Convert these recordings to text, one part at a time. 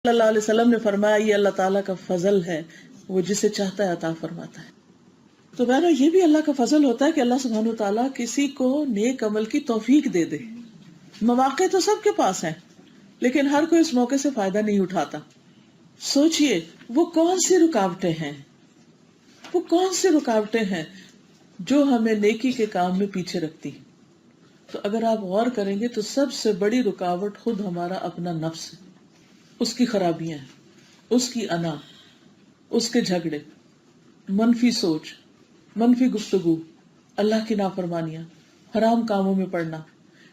اللہ علیہ وسلم نے فرمایا یہ اللہ تعالیٰ کا فضل ہے، وہ جسے چاہتا ہے عطا فرماتا ہے۔ تو بہنوں یہ بھی اللہ کا فضل ہوتا ہے کہ اللہ سبحانہ وتعالیٰ کسی کو نیک عمل کی توفیق دے دے۔ مواقع تو سب کے پاس ہیں لیکن ہر کوئی اس موقع سے فائدہ نہیں اٹھاتا۔ سوچئے وہ کون سی رکاوٹیں ہیں، وہ کون سی رکاوٹیں ہیں جو ہمیں نیکی کے کام میں پیچھے رکھتی۔ تو اگر آپ غور کریں گے تو سب سے بڑی رکاوٹ خود ہمارا اپنا نفس ہے، اس کی خرابیاں، اس کی انا، اس کے جھگڑے، منفی سوچ، منفی گفتگو، اللہ کی نافرمانیاں، حرام کاموں میں پڑنا،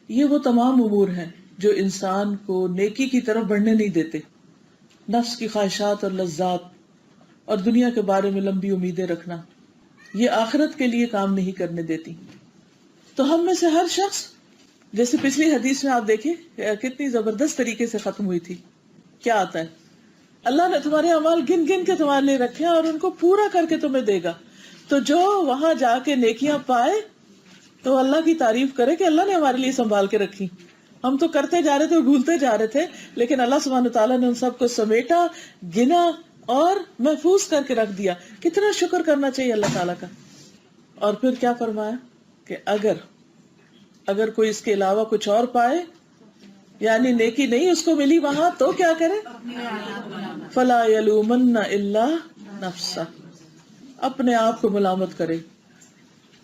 یہ وہ تمام امور ہیں جو انسان کو نیکی کی طرف بڑھنے نہیں دیتے۔ نفس کی خواہشات اور لذات اور دنیا کے بارے میں لمبی امیدیں رکھنا، یہ آخرت کے لیے کام نہیں کرنے دیتی۔ تو ہم میں سے ہر شخص، جیسے پچھلی حدیث میں آپ دیکھیں کتنی زبردست طریقے سے ختم ہوئی تھی، کیا آتا ہے اللہ نے تمہارے اعمال گن گن کے تمہارے لیے رکھے اور ان کو پورا کر کے تمہیں دے گا۔ تو جو وہاں جا کے نیکیاں پائے تو اللہ کی تعریف کرے کہ اللہ نے ہمارے لیے سنبھال کے رکھی۔ ہم تو کرتے جا رہے تھے اور بھولتے جا رہے تھے، لیکن اللہ سبحانہ تعالیٰ نے ان سب کو سمیٹا، گنا اور محفوظ کر کے رکھ دیا۔ کتنا شکر کرنا چاہیے اللہ تعالیٰ کا۔ اور پھر کیا فرمایا کہ اگر کوئی اس کے علاوہ کچھ اور پائے، یعنی نیکی نہیں اس کو ملی وہاں، تو کیا کرے؟ فلا یلومن الا نفسہ، اپنے آپ کو ملامت کرے۔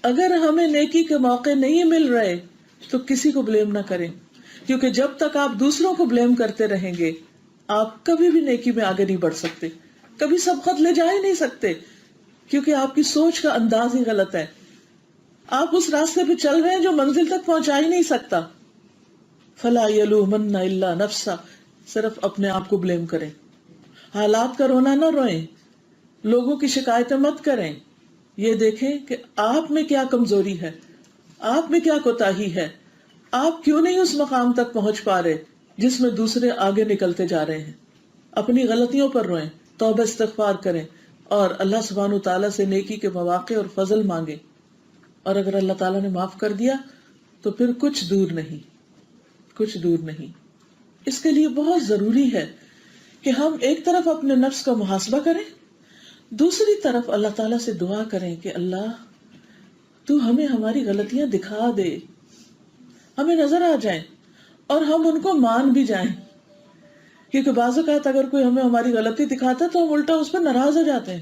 اگر ہمیں نیکی کے موقع نہیں مل رہے تو کسی کو بلیم نہ کریں، کیونکہ جب تک آپ دوسروں کو بلیم کرتے رہیں گے آپ کبھی بھی نیکی میں آگے نہیں بڑھ سکتے، کبھی سبقت لے جا ہی نہیں سکتے، کیونکہ آپ کی سوچ کا انداز ہی غلط ہے۔ آپ اس راستے پہ چل رہے ہیں جو منزل تک پہنچا ہی نہیں سکتا۔ فلا یلومن الا نفسہ، صرف اپنے آپ کو بلیم کریں۔ حالات کا رونا نہ روئیں، لوگوں کی شکایتیں مت کریں، یہ دیکھیں کہ آپ میں کیا کمزوری ہے، آپ میں کیا کوتاہی ہے، آپ کیوں نہیں اس مقام تک پہنچ پا رہے جس میں دوسرے آگے نکلتے جا رہے ہیں۔ اپنی غلطیوں پر روئیں، توبہ استغفار کریں اور اللہ سبحانہ تعالیٰ سے نیکی کے مواقع اور فضل مانگیں۔ اور اگر اللہ تعالیٰ نے معاف کر دیا تو پھر کچھ دور نہیں، کچھ دور نہیں۔ اس کے لیے بہت ضروری ہے کہ ہم ایک طرف اپنے نفس کا محاسبہ کریں، دوسری طرف اللہ تعالیٰ سے دعا کریں کہ اللہ تو ہمیں ہماری غلطیاں دکھا دے، ہمیں نظر آ جائیں اور ہم ان کو مان بھی جائیں۔ کیونکہ بعض اوقات اگر کوئی ہمیں ہماری غلطی دکھاتا ہے تو ہم الٹا اس پر ناراض ہو جاتے ہیں،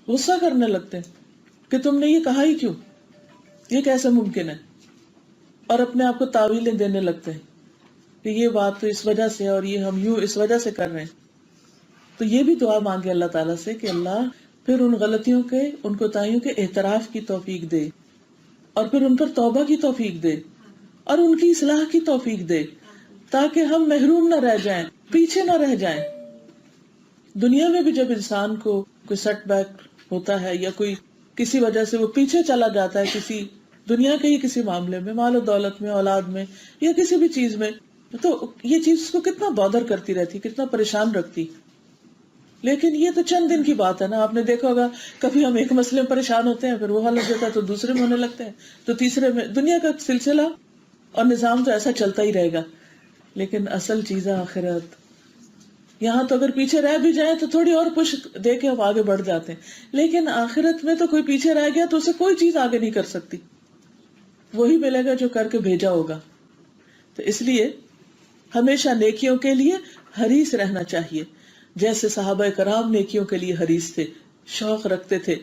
غصہ کرنے لگتے ہیں کہ تم نے یہ کہا ہی کیوں، یہ کیسے ممکن ہے، اور اپنے آپ کو تاویلیں دینے لگتے ہیں کہ یہ بات تو اس وجہ سے اور یہ ہم یوں اس وجہ سے کر رہے ہیں۔ تو یہ بھی دعا مانگے اللہ تعالیٰ سے کہ اللہ پھر ان غلطیوں کے، ان کوتاہیوں کے اعتراف کی توفیق دے، اور پھر ان پر توبہ کی توفیق دے اور ان کی اصلاح کی توفیق دے، تاکہ ہم محروم نہ رہ جائیں، پیچھے نہ رہ جائیں۔ دنیا میں بھی جب انسان کو کوئی سیٹ بیک ہوتا ہے یا کوئی کسی وجہ سے وہ پیچھے چلا جاتا ہے کسی دنیا کے ہی کسی معاملے میں، مال و دولت میں، اولاد میں یا کسی بھی چیز میں، تو یہ چیز اس کو کتنا بادر کرتی رہتی، کتنا پریشان رکھتی۔ لیکن یہ تو چند دن کی بات ہے نا، آپ نے دیکھا ہوگا کبھی ہم ایک مسئلے میں پریشان ہوتے ہیں، پھر وہ حل ہو جاتا ہے تو دوسرے میں ہونے لگتے ہیں، تو تیسرے میں۔ دنیا کا سلسلہ اور نظام تو ایسا چلتا ہی رہے گا، لیکن اصل چیز آخرت۔ یہاں تو اگر پیچھے رہ بھی جائیں تو تھوڑی اور پش دے کے ہم آگے بڑھ جاتے ہیں، لیکن آخرت میں تو کوئی پیچھے رہ گیا تو اسے کوئی چیز آگے نہیں کر سکتی، وہی ملے گا جو کر کے بھیجا ہوگا۔ تو اس لیے ہمیشہ نیکیوں کے لیے حریص رہنا چاہیے، جیسے صحابہ کرام نیکیوں کے لیے حریص تھے، شوق رکھتے تھے۔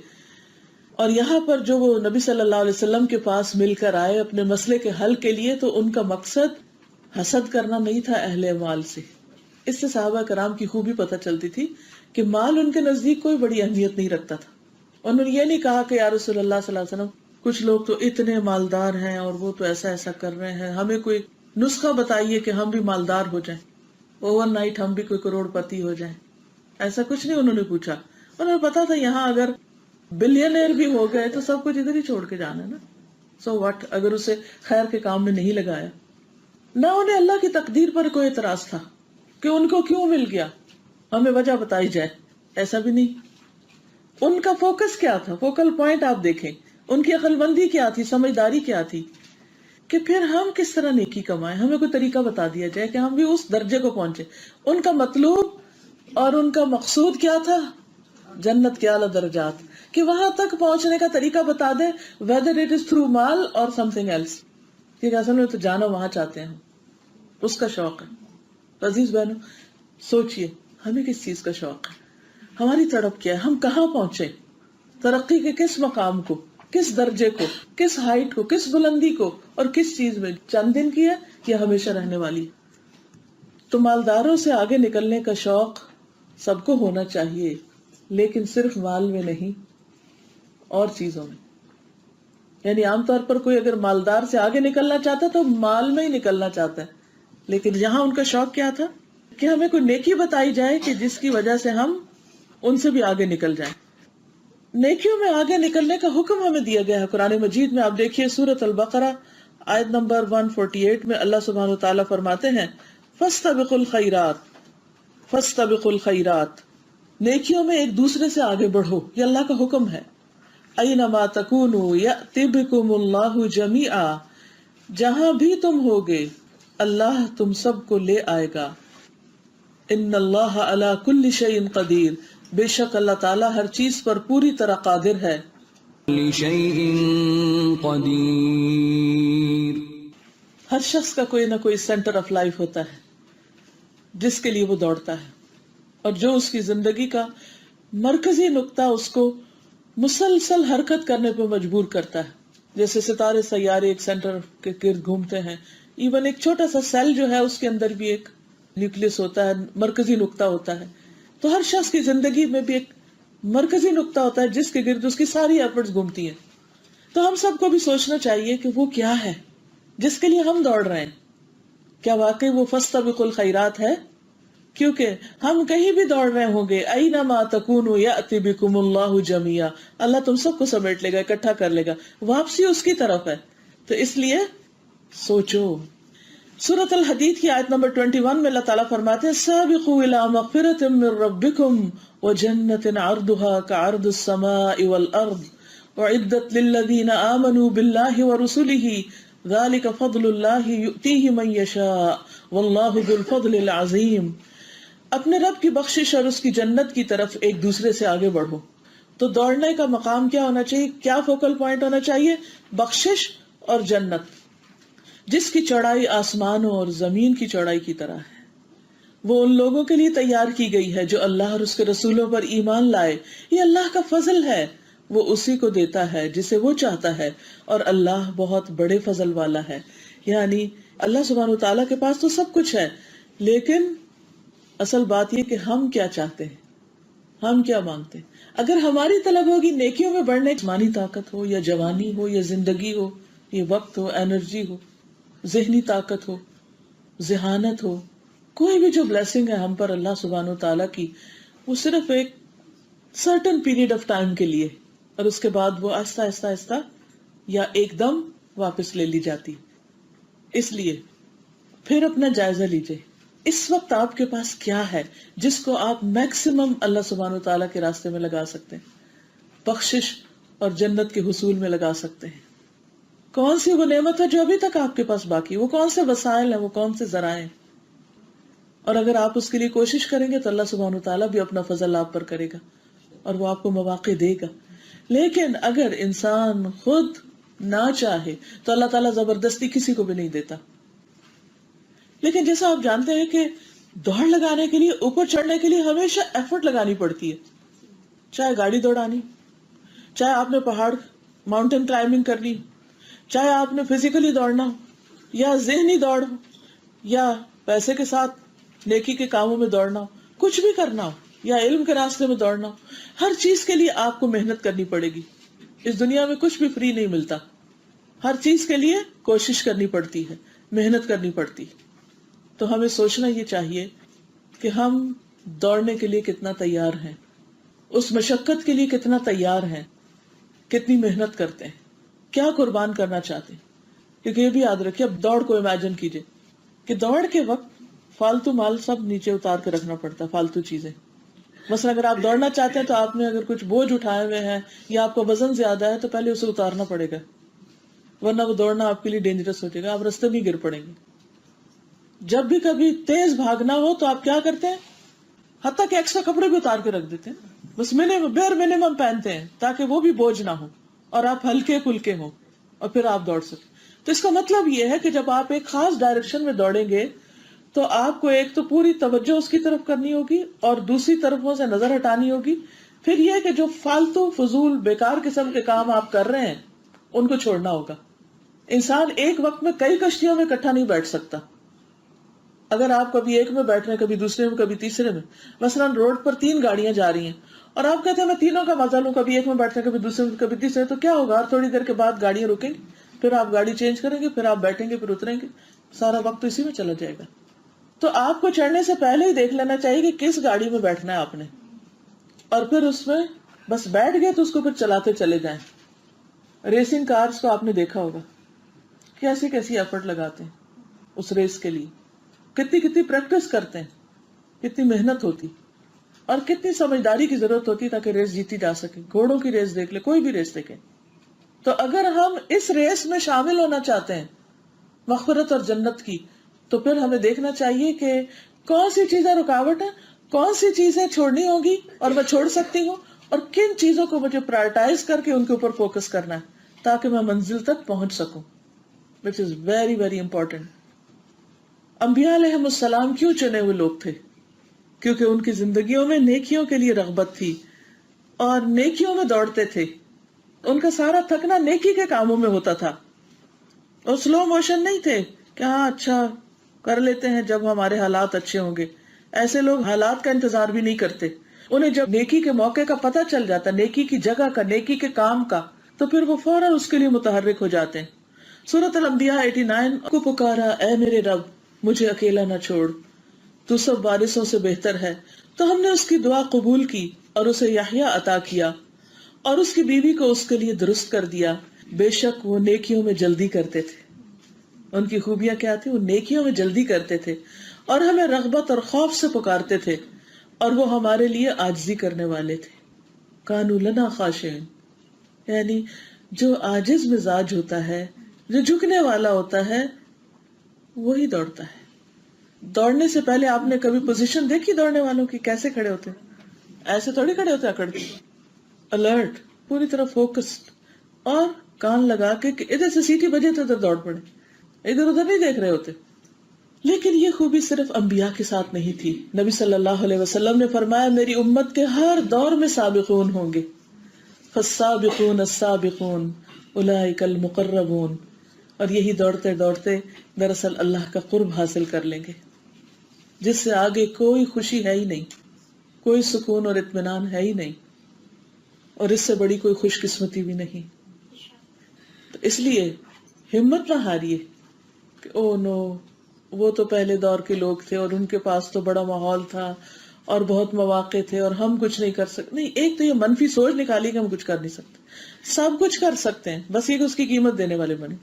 اور یہاں پر جو وہ نبی صلی اللہ علیہ وسلم کے پاس مل کر آئے اپنے مسئلے کے حل کے لیے، تو ان کا مقصد حسد کرنا نہیں تھا اہل مال سے۔ اس سے صحابہ کرام کی خوبی پتہ چلتی تھی کہ مال ان کے نزدیک کوئی بڑی اہمیت نہیں رکھتا تھا۔ انہوں نے یہ نہیں کہا کہ یا رسول اللہ صلی اللہ علیہ وسلم کچھ لوگ تو اتنے مالدار ہیں اور وہ تو ایسا ایسا کر رہے ہیں، ہمیں کوئی نسخہ بتائیے کہ ہم بھی مالدار ہو جائیں، اوور نائٹ ہم بھی کوئی کروڑ پتی ہو جائیں۔ ایسا کچھ نہیں انہوں نے پوچھا، انہوں نے پتا تھا یہاں اگر بلینئر بھی ہو گئے تو سب کچھ ادھر ہی چھوڑ کے جانا ہے نا، سو واٹ، اگر اسے خیر کے کام میں نہیں لگایا۔ نہ انہیں اللہ کی تقدیر پر کوئی اعتراض تھا کہ ان کو کیوں مل گیا، ہمیں وجہ بتائی جائے، ایسا بھی نہیں۔ ان کا فوکس کیا تھا، فوکل پوائنٹ آپ دیکھیں، ان کی عقل مندی کیا تھی، سمجھداری کیا تھی کہ پھر ہم کس طرح نیکی کمائیں، ہمیں کوئی طریقہ بتا دیا جائے کہ ہم بھی اس درجے کو پہنچے۔ ان کا مطلوب اور ان کا مقصود کیا تھا؟ جنت کے اعلیٰ درجات، کہ وہاں تک پہنچنے کا طریقہ بتا دے، whether it is through مال اور something else، کہ اصل میں تو جانا وہاں چاہتے ہیں، اس کا شوق ہے۔ عزیز بہنوں، سوچئے ہمیں کس چیز کا شوق ہے، ہماری تڑپ کیا ہے، ہم کہاں پہنچے، ترقی کے کس مقام کو، کس درجے کو، کس ہائٹ کو، کس بلندی کو، اور کس چیز میں، چند دن کی ہے یا ہمیشہ رہنے والی۔ تو مالداروں سے آگے نکلنے کا شوق سب کو ہونا چاہیے، لیکن صرف مال میں نہیں، اور چیزوں میں۔ یعنی عام طور پر کوئی اگر مالدار سے آگے نکلنا چاہتا تو مال میں ہی نکلنا چاہتا ہے، لیکن یہاں ان کا شوق کیا تھا کہ ہمیں کوئی نیکی بتائی جائے کہ جس کی وجہ سے ہم ان سے بھی آگے نکل جائیں۔ نیکیوں میں آگے نکلنے کا حکم ہمیں دیا گیا ہے قرآن مجید میں۔ آپ دیکھیے سورۃ البقرہ آیت نمبر 148 میں اللہ سبحانہ وتعالیٰ فرماتے ہیں فَاسْتَبِقُوا الْخَيْرَاتِ، فَاسْتَبِقُوا الْخَيْرَاتِ، نیکیوں میں ایک دوسرے سے آگے بڑھو، یہ اللہ کا حکم ہے۔ اَيْنَمَا تَكُونُوا يَأْتِ بِكُمُ اللَّهُ جَمِيعًا، جہاں بھی تم ہوگے اللہ تم سب کو لے آئے گا۔ ان اللہ علی کل شیء قدیر، بے شک اللہ تعالیٰ ہر چیز پر پوری طرح قادر ہے۔ لشیء قدیر، ہر شخص کا کوئی نہ کوئی سینٹر آف لائف ہوتا ہے جس کے لیے وہ دوڑتا ہے، اور جو اس کی زندگی کا مرکزی نقطہ اس کو مسلسل حرکت کرنے پہ مجبور کرتا ہے۔ جیسے ستارے سیارے ایک سینٹر کے گرد گھومتے ہیں، ایون ایک چھوٹا سا سیل جو ہے اس کے اندر بھی ایک نیوکلس ہوتا ہے، مرکزی نقطہ ہوتا ہے۔ تو ہر شخص کی زندگی میں بھی ایک مرکزی نقطہ ہوتا ہے جس کے گرد اس کی ساری ایفرٹس گھومتی ہیں۔ تو ہم سب کو بھی سوچنا چاہیے کہ وہ کیا ہے جس کے لیے ہم دوڑ رہے ہیں۔ کیا واقعی وہ فاستبقوا الخیرات ہے؟ کیونکہ ہم کہیں بھی دوڑ رہے ہوں گے، اینما تکونوا یأتی بکم اللہ جمیعا، اللہ تم سب کو سمیٹ لے گا، اکٹھا کر لے گا، واپسی اس کی طرف ہے۔ تو اس لیے سوچو۔ سورۃ الحدید کی آیت نمبر 21 میں اللہ تعالیٰ فرماتے ہیں سابقوا الی مغفرۃ من ربکم وجنۃ عرضها كعرض السماء والارض اعدت للذین آمنوا باللہ ورسلہ ذلك فضل اللہ یؤتیہ من یشاء واللہ ذو الفضل العظیم۔ اپنے رب کی بخشش اور اس کی جنت کی طرف ایک دوسرے سے آگے بڑھو۔ تو دوڑنے کا مقام کیا ہونا چاہیے، کیا فوکل پوائنٹ ہونا چاہیے؟ بخشش اور جنت، جس کی چوڑائی آسمانوں اور زمین کی چوڑائی کی طرح ہے۔ وہ ان لوگوں کے لیے تیار کی گئی ہے جو اللہ اور اس کے رسولوں پر ایمان لائے۔ یہ اللہ کا فضل ہے، وہ اسی کو دیتا ہے جسے وہ چاہتا ہے، اور اللہ بہت بڑے فضل والا ہے۔ یعنی اللہ سبحانہ وتعالیٰ کے پاس تو سب کچھ ہے، لیکن اصل بات یہ کہ ہم کیا چاہتے ہیں، ہم کیا مانگتے ہیں۔ اگر ہماری طلب ہوگی نیکیوں میں بڑھنے، جسمانی طاقت ہو یا جوانی ہو یا زندگی ہو، یہ وقت ہو، انرجی ہو، ذہنی طاقت ہو، ذہانت ہو، کوئی بھی جو بلیسنگ ہے ہم پر اللہ سبحانہ وتعالیٰ کی، وہ صرف ایک سرٹن پیریڈ آف ٹائم کے لیے، اور اس کے بعد وہ آہستہ آہستہ آہستہ یا ایک دم واپس لے لی جاتی۔ اس لیے پھر اپنا جائزہ لیجئے، اس وقت آپ کے پاس کیا ہے جس کو آپ میکسیمم اللہ سبحانہ وتعالیٰ کے راستے میں لگا سکتے ہیں، بخشش اور جنت کے حصول میں لگا سکتے ہیں۔ کون سی وہ نعمت ہے جو ابھی تک آپ کے پاس باقی، وہ کون سے وسائل ہیں، وہ کون سے ذرائع ہیں، اور اگر آپ اس کے لیے کوشش کریں گے تو اللہ سبحانہ وتعالیٰ بھی اپنا فضل آپ پر کرے گا اور وہ آپ کو مواقع دے گا۔ لیکن اگر انسان خود نہ چاہے تو اللہ تعالیٰ زبردستی کسی کو بھی نہیں دیتا۔ لیکن جیسا آپ جانتے ہیں کہ دوڑ لگانے کے لیے، اوپر چڑھنے کے لیے ہمیشہ ایفرٹ لگانی پڑتی ہے، چاہے گاڑی دوڑانی، چاہے آپ نے پہاڑ ماؤنٹین کلائمبنگ کرنی، چاہے آپ نے فزیکلی دوڑنا ہو یا ذہنی دوڑ ہو یا پیسے کے ساتھ نیکی کے کاموں میں دوڑنا ہو، کچھ بھی کرنا ہو یا علم کے راستے میں دوڑنا ہو، ہر چیز کے لیے آپ کو محنت کرنی پڑے گی۔ اس دنیا میں کچھ بھی فری نہیں ملتا، ہر چیز کے لیے کوشش کرنی پڑتی ہے، محنت کرنی پڑتی۔ تو ہمیں سوچنا یہ چاہیے کہ ہم دوڑنے کے لیے کتنا تیار ہیں، اس مشقت کے لیے کتنا تیار ہیں، کتنی محنت کرتے ہیں، کیا قربان کرنا چاہتے ہیں۔ کیونکہ یہ بھی یاد رکھیے، اب دوڑ کو امیجن کیجئے کہ دوڑ کے وقت فالتو مال سب نیچے اتار کے رکھنا پڑتا ہے، فالتو چیزیں۔ مثلا اگر آپ دوڑنا چاہتے ہیں تو آپ نے اگر کچھ بوجھ اٹھائے ہوئے ہیں یا آپ کا وزن زیادہ ہے تو پہلے اسے اتارنا پڑے گا، ورنہ وہ دوڑنا آپ کے لیے ڈینجرس ہو جائے گا، آپ راستے میں گر پڑیں گے۔ جب بھی کبھی تیز بھاگنا ہو تو آپ کیا کرتے ہیں؟ حتیٰ کہ ایکسٹرا کپڑے بھی اتار کے رکھ دیتے ہیں، بس بیئر منیمم پہنتے ہیں تاکہ وہ بھی بوجھ نہ ہو اور آپ ہلکے پھلکے ہوں اور پھر آپ دوڑ سکیں. تو اس کا مطلب یہ ہے کہ جب آپ ایک خاص ڈائریکشن میں دوڑیں گے تو آپ کو ایک تو پوری توجہ اس کی طرف کرنی ہوگی اور دوسری طرفوں سے نظر ہٹانی ہوگی. پھر یہ کہ جو فالتو فضول بیکار قسم کے کام آپ کر رہے ہیں ان کو چھوڑنا ہوگا. انسان ایک وقت میں کئی کشتیوں میں اکٹھا نہیں بیٹھ سکتا. اگر آپ کبھی ایک میں بیٹھ رہے ہیں، کبھی دوسرے میں، کبھی تیسرے میں، مثلاً روڈ پر 3 گاڑیاں جا رہی ہیں اور آپ کہتے ہیں میں تینوں کا مزہ لوں، کبھی ایک میں بیٹھتے ہیں، کبھی دوسرے میں، کبھی تیسرے، تو کیا ہوگا؟ اور تھوڑی دیر کے بعد گاڑیاں رکیں گی، پھر آپ گاڑی چینج کریں گے، پھر آپ بیٹھیں گے، پھر اتریں گے، سارا وقت اسی میں چلا جائے گا. تو آپ کو چڑھنے سے پہلے ہی دیکھ لینا چاہیے کہ کس گاڑی میں بیٹھنا ہے آپ نے، اور پھر اس میں بس بیٹھ گئے تو اس کو پھر چلاتے چلے جائیں. ریسنگ کارز کو آپ نے دیکھا ہوگا کیسی کیسی ایفرٹ لگاتے ہیں اس ریس کے لیے، کتنی پریکٹس کرتے ہیں، کتنی محنت ہوتی اور کتنی سمجھداری کی ضرورت ہوتی تاکہ ریس جیتی جا سکے. گھوڑوں کی ریس دیکھ لے، کوئی بھی ریس دیکھیں. تو اگر ہم اس ریس میں شامل ہونا چاہتے ہیں مغفرت اور جنت کی، تو پھر ہمیں دیکھنا چاہیے کہ کون سی چیزیں رکاوٹ ہیں، کون سی چیزیں چھوڑنی ہوگی اور میں چھوڑ سکتی ہوں، اور کن چیزوں کو مجھے پرائرٹائز کر کے ان کے اوپر فوکس کرنا ہے تاکہ میں منزل تک پہنچ سکوں، which is very very important. انبیاء علیہم السلام کیوں چنے ہوئے لوگ تھے؟ کیونکہ ان کی زندگیوں میں نیکیوں کے لیے رغبت تھی اور نیکیوں میں دوڑتے تھے. ان کا سارا تھکنا نیکی کے کاموں میں ہوتا تھا اور سلو موشن نہیں تھے کہ ہاں اچھا کر لیتے ہیں جب ہمارے حالات اچھے ہوں گے. ایسے لوگ حالات کا انتظار بھی نہیں کرتے. انہیں جب نیکی کے موقع کا پتہ چل جاتا، نیکی کی جگہ کا، نیکی کے کام کا، تو پھر وہ فوراً اس کے لیے متحرک ہو جاتے ہیں. سورۃ الانبیاء 89 کو پکارا، اے میرے رب مجھے اکیلا نہ چھوڑ، تو سب وارثوں سے بہتر ہے. تو ہم نے اس کی دعا قبول کی اور اسے یحییٰ عطا کیا اور اس کی بیوی کو اس کے لیے درست کر دیا. بے شک وہ نیکیوں میں جلدی کرتے تھے. ان کی خوبیاں کیا تھی؟ وہ نیکیوں میں جلدی کرتے تھے اور ہمیں رغبت اور خوف سے پکارتے تھے اور وہ ہمارے لیے عاجزی کرنے والے تھے. کانوا لنا خاشعین، یعنی جو عاجز مزاج ہوتا ہے، جو جھکنے والا ہوتا ہے، وہی دوڑتا ہے. دوڑنے سے پہلے آپ نے کبھی پوزیشن دیکھی دوڑنے والوں کی؟ کیسے کھڑے ہوتے ہیں؟ ایسے تھوڑی کھڑے ہوتے اکڑ کے، الرٹ، پوری طرح فوکسڈ، اور کان لگا کے کہ ادھر سے سیٹی بجے تو ادھر دوڑ پڑے، ادھر ادھر نہیں دیکھ رہے ہوتے. لیکن یہ خوبی صرف انبیاء کے ساتھ نہیں تھی. نبی صلی اللہ علیہ وسلم نے فرمایا میری امت کے ہر دور میں سابقون ہوں گے، فالسابقون السابقون اولئک المقربون، اور یہی دوڑتے دوڑتے دراصل اللہ کا قرب حاصل کر لیں گے جس سے آگے کوئی خوشی ہے ہی نہیں، کوئی سکون اور اطمینان ہے ہی نہیں، اور اس سے بڑی کوئی خوش قسمتی بھی نہیں. تو اس لیے ہمت نہ ہاریے کہ او نو وہ تو پہلے دور کے لوگ تھے اور ان کے پاس تو بڑا ماحول تھا اور بہت مواقع تھے اور ہم کچھ نہیں کر سکتے. نہیں، ایک تو یہ منفی سوچ نکالی کہ ہم کچھ کر نہیں سکتے. سب کچھ کر سکتے ہیں، بس یہ کہ اس کی قیمت دینے والے بنے.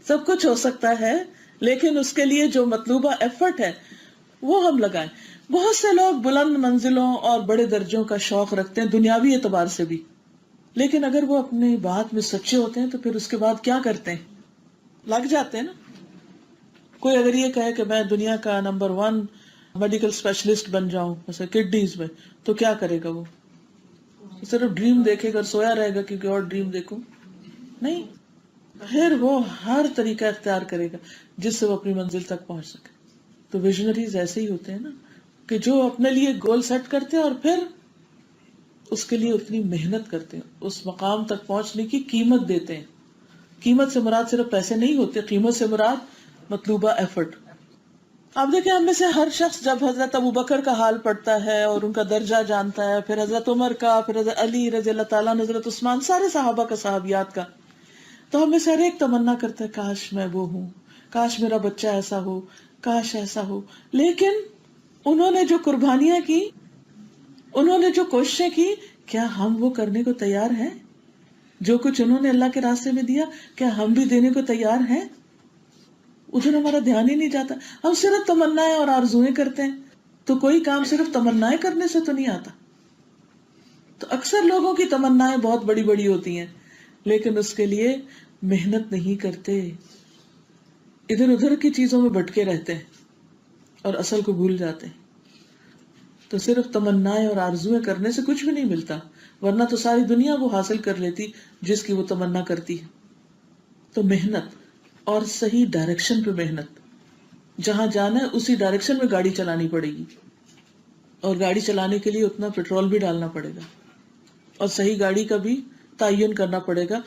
سب کچھ ہو سکتا ہے لیکن اس کے لیے جو مطلوبہ ایفرٹ ہے وہ ہم لگائیں. بہت سے لوگ بلند منزلوں اور بڑے درجوں کا شوق رکھتے ہیں دنیاوی اعتبار سے بھی، لیکن اگر وہ اپنی بات میں سچے ہوتے ہیں تو پھر اس کے بعد کیا کرتے ہیں؟ لگ جاتے ہیں نا. کوئی اگر یہ کہے کہ میں دنیا کا نمبر 1 میڈیکل اسپیشلسٹ بن جاؤں جیسے کڈنیز میں، تو کیا کرے گا؟ وہ صرف ڈریم دیکھے گا، سویا رہے گا کہ اور ڈریم دیکھوں؟ نہیں، پھر وہ ہر طریقہ اختیار کرے گا جس سے وہ اپنی منزل تک پہنچ سکے. تو ویژنریز ایسے ہی ہوتے ہیں نا کہ جو اپنے لیے گول سیٹ کرتے ہیں اور پھر اس کے لیے اتنی محنت کرتے ہیں، اس مقام تک پہنچنے کی قیمت دیتے ہیں. قیمت سے مراد صرف پیسے نہیں ہوتے، قیمت سے مراد مطلوبہ ایفرٹ. آپ دیکھیں ہم میں سے ہر شخص جب حضرت ابوبکر کا حال پڑھتا ہے اور ان کا درجہ جانتا ہے، پھر حضرت عمر کا، پھر حضرت علی رضی اللہ تعالیٰ، حضرت عثمان، سارے صحابہ کا، صحابیات کا، تو ہم میں سے ہر ایک تمنا کرتا ہے کاش میں وہ ہوں، کاش میرا بچہ ایسا ہو، کاش ایسا ہو. لیکن انہوں نے جو قربانیاں کی، انہوں نے جو کوششیں کی، کیا ہم وہ کرنے کو تیار ہیں؟ جو کچھ انہوں نے اللہ کے راستے میں دیا، کیا ہم بھی دینے کو تیار ہیں؟ ادھر ہمارا دھیان ہی نہیں جاتا. ہم صرف تمنائیں اور آرزویں کرتے ہیں. تو کوئی کام صرف تمنائیں کرنے سے تو نہیں آتا. تو اکثر لوگوں کی تمنائیں بہت بڑی بڑی ہوتی ہیں لیکن اس کے لیے محنت نہیں کرتے، ادھر ادھر کی چیزوں میں بھٹکے رہتے ہیں اور اصل کو بھول جاتے ہیں. تو صرف تمنائیں اور آرزویں کرنے سے کچھ بھی نہیں ملتا، ورنہ تو ساری دنیا وہ حاصل کر لیتی جس کی وہ تمنا کرتی ہے۔ تو محنت اور صحیح ڈائریکشن پہ محنت، جہاں جانا ہے اسی ڈائریکشن میں گاڑی چلانی پڑے گی، اور گاڑی چلانے کے لیے اتنا پیٹرول بھی ڈالنا پڑے گا، اور صحیح گاڑی کا بھی تعین کرنا پڑے گا